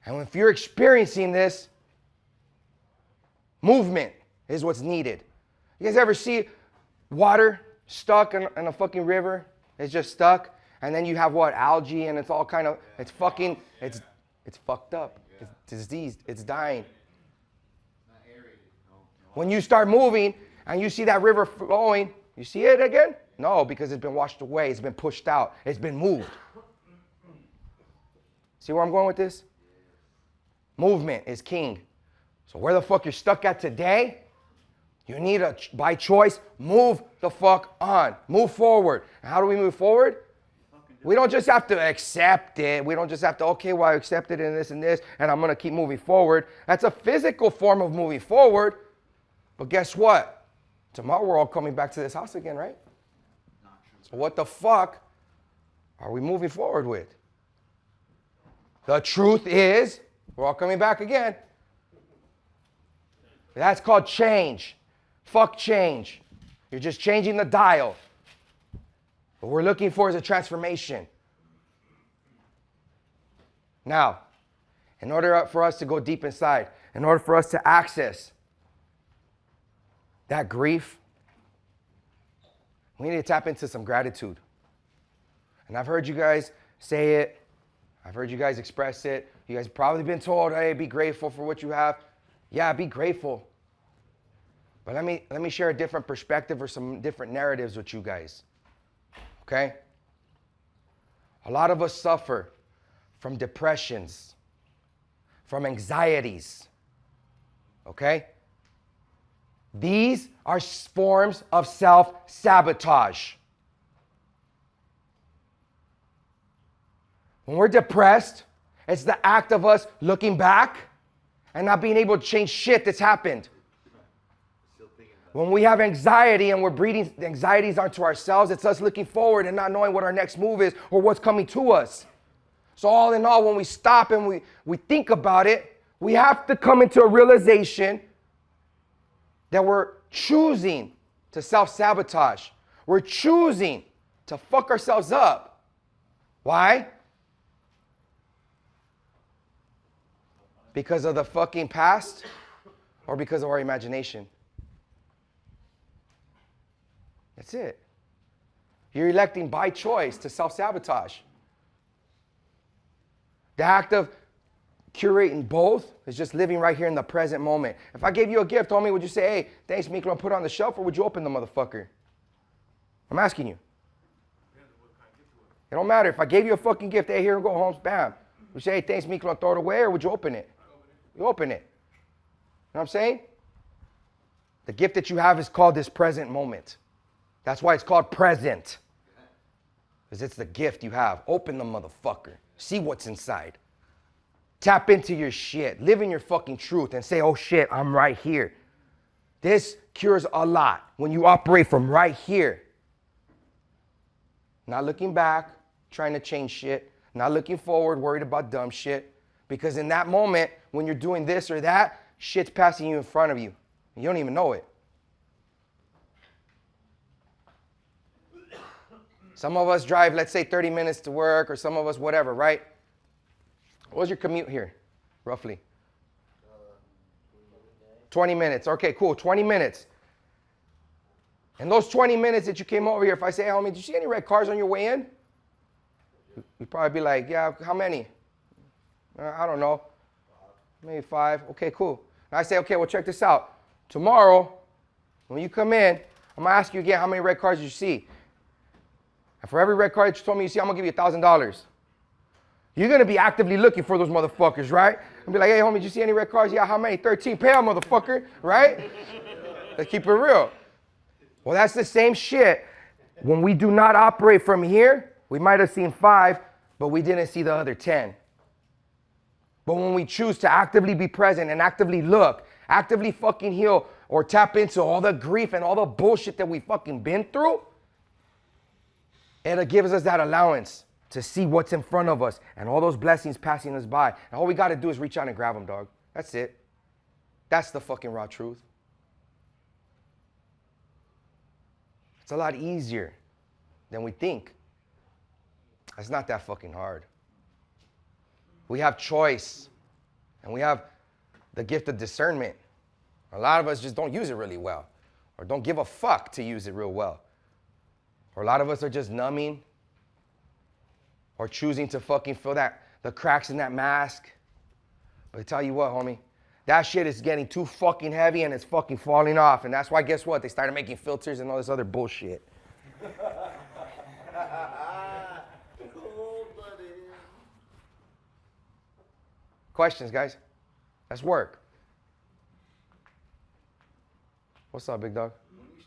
And if you're experiencing this, movement is what's needed. You guys ever see water stuck in a fucking river? It's just stuck. And then you have what? Algae, and it's all kind of, it's fucking, it's fucked up. It's diseased. It's dying. When you start moving and you see that river flowing, you see it again? No, because it's been washed away. It's been pushed out. It's been moved. See where I'm going with this? Movement is king. So where the fuck you're stuck at today, you need to, by choice, move the fuck on. Move forward. And how do we move forward? We don't just have to accept it. We don't just have to, okay, well, I accepted it and this, and I'm going to keep moving forward. That's a physical form of moving forward. But guess what? Tomorrow we're all coming back to this house again, right? So what the fuck are we moving forward with? The truth is, we're all coming back again. That's called change. Fuck change. You're just changing the dial. What we're looking for is a transformation. Now, in order for us to go deep inside, in order for us to access that grief, we need to tap into some gratitude. And I've heard you guys say it. I've heard you guys express it. You guys have probably been told, hey, be grateful for what you have. Yeah, be grateful. But let me share a different perspective or some different narratives with you guys. Okay? A lot of us suffer from depressions, from anxieties. Okay? These are forms of self-sabotage. When we're depressed, it's the act of us looking back and not being able to change shit that's happened. When we have anxiety and we're breeding anxieties onto ourselves, it's us looking forward and not knowing what our next move is or what's coming to us. So all in all, when we stop and we think about it, we have to come into a realization that we're choosing to self-sabotage. We're choosing to fuck ourselves up. Why? Because of the fucking past or because of our imagination? That's it. You're electing by choice to self-sabotage. The act of curating both is just living right here in the present moment. If I gave you a gift, homie, would you say, hey, thanks, Miklo, and put it on the shelf, or would you open the motherfucker? I'm asking you. It don't matter. If I gave you a fucking gift, hey, here, go home, bam. Would you say, hey, thanks, Miklo, and throw it away, or would you open it? You open it. You know what I'm saying? The gift that you have is called this present moment. That's why it's called present. Because it's the gift you have. Open the motherfucker. See what's inside. Tap into your shit. Live in your fucking truth and say, oh shit, I'm right here. This cures a lot when you operate from right here. Not looking back, trying to change shit. Not looking forward, worried about dumb shit. Because in that moment, when you're doing this or that, shit's passing you in front of you. And you don't even know it. Some of us drive, let's say, 30 minutes to work, or some of us whatever, right? What was your commute here, roughly? 20 minutes. Okay, cool, 20 minutes. And those 20 minutes that you came over here, if I say, hey, homie, did you see any red cars on your way in? You'd probably be like, yeah, how many? I don't know. Maybe 5. Okay, cool. And I say, okay, well, check this out. Tomorrow, when you come in, I'm going to ask you again how many red cars you see. And for every red car that you told me you see, I'm going to give you $1,000. You're going to be actively looking for those motherfuckers, right? And be like, hey, homie, did you see any red cars? Yeah, how many? 13. Pay them, motherfucker, right? Let's keep it real. Well, that's the same shit. When we do not operate from here, we might have seen 5, but we didn't see the other 10. But when we choose to actively be present and actively look, actively fucking heal or tap into all the grief and all the bullshit that we fucking been through, it gives us that allowance to see what's in front of us and all those blessings passing us by. And all we got to do is reach out and grab them, dog. That's it. That's the fucking raw truth. It's a lot easier than we think. It's not that fucking hard. We have choice, and we have the gift of discernment. A lot of us just don't use it really well, or don't give a fuck to use it real well. Or a lot of us are just numbing, or choosing to fucking fill the cracks in that mask. But I tell you what, homie, that shit is getting too fucking heavy and it's fucking falling off. And that's why, guess what? They started making filters and all this other bullshit. Questions, guys? Let's work. What's up, big dog? When you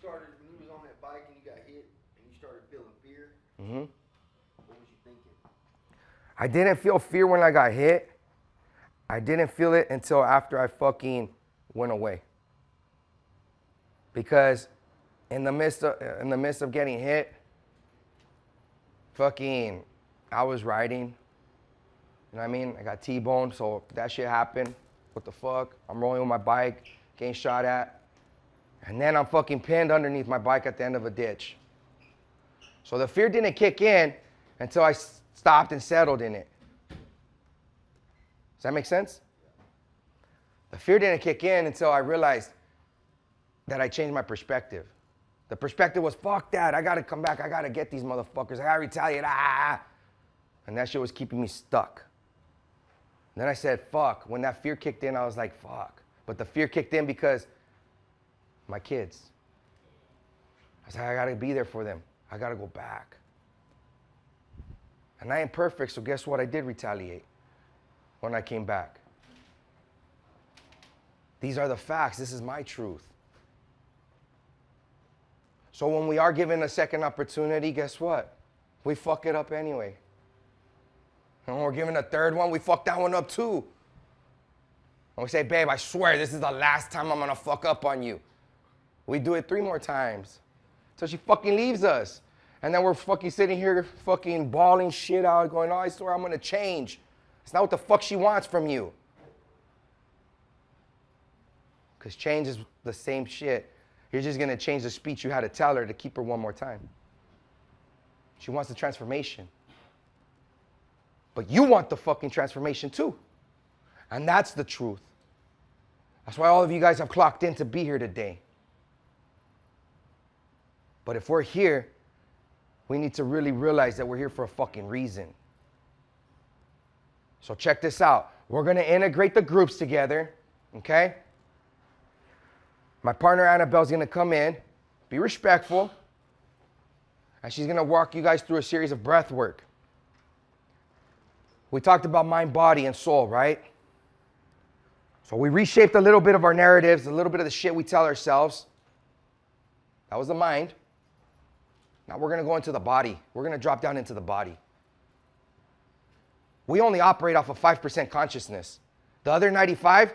was on that bike and you got hit and you started feeling fear, Mm-hmm. what was you thinking? I didn't feel fear when I got hit. I didn't feel it until after I fucking went away. Because in the midst of getting hit, fucking, I was riding. You know what I mean? I got T-boned, so that shit happened. What the fuck? I'm rolling with my bike, getting shot at. And then I'm fucking pinned underneath my bike at the end of a ditch. So the fear didn't kick in until I stopped and settled in it. Does that make sense? The fear didn't kick in until I realized that I changed my perspective. The perspective was, fuck that, I gotta come back, I gotta get these motherfuckers, I gotta retaliate, And that shit was keeping me stuck. And then I said, fuck. When that fear kicked in, I was like, fuck. But the fear kicked in because my kids. I said, I gotta be there for them. I gotta go back. And I ain't perfect, so guess what? I did retaliate when I came back. These are the facts. This is my truth. So when we are given a second opportunity, guess what? We fuck it up anyway. And when we're given a third one, we fuck that one up too. And we say, babe, I swear this is the last time I'm gonna fuck up on you. We do it 3 more times. So she fucking leaves us. And then we're fucking sitting here fucking bawling shit out, going, oh, I swear I'm gonna change. It's not what the fuck she wants from you. Because change is the same shit. You're just gonna change the speech you had to tell her to keep her one more time. She wants the transformation. But you want the fucking transformation too. And that's the truth. That's why all of you guys have clocked in to be here today. But if we're here, we need to really realize that we're here for a fucking reason. So check this out. We're gonna integrate the groups together, okay? My partner Annabelle's gonna come in, be respectful, and she's gonna walk you guys through a series of breath work. We talked about mind, body, and soul, right? So we reshaped a little bit of our narratives, a little bit of the shit we tell ourselves. That was the mind. Now we're gonna go into the body. We're gonna drop down into the body. We only operate off of 5% consciousness. The other 95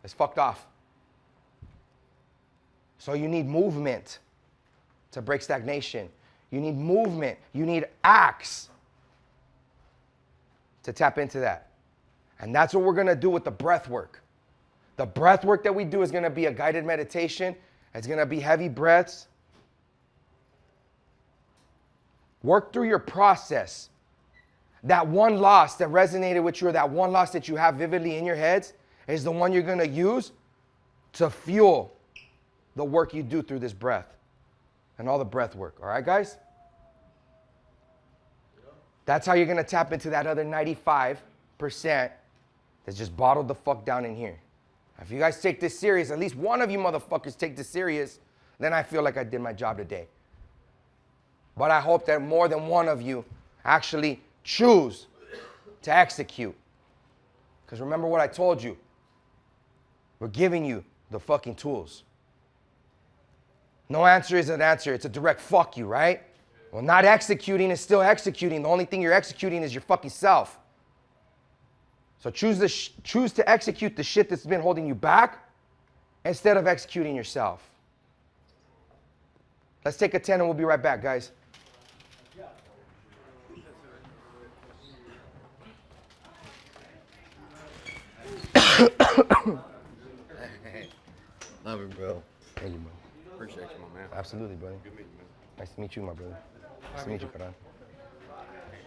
is fucked off. So you need movement to break stagnation. You need movement. You need acts to tap into that. And that's what we're gonna do with the breath work. The breath work that we do is gonna be a guided meditation. It's gonna be heavy breaths. Work through your process. That one loss that resonated with you, or that one loss that you have vividly in your heads, is the one you're gonna use to fuel the work you do through this breath and all the breath work. All right, guys? That's how you're gonna tap into that other 95% that's just bottled the fuck down in here. If you guys take this serious, at least one of you motherfuckers take this serious, then I feel like I did my job today. But I hope that more than one of you actually choose to execute. Because remember what I told you. We're giving you the fucking tools. No answer is an answer. It's a direct fuck you, right? Well, not executing is still executing. The only thing you're executing is your fucking self. So choose to execute the shit that's been holding you back instead of executing yourself. Let's take a 10 and we'll be right back, guys. Love you, bro. Thank you, bro. Appreciate you, my man. Absolutely, buddy. Good meeting you, man. Nice to meet you, my brother. Nice to meet you, Karan.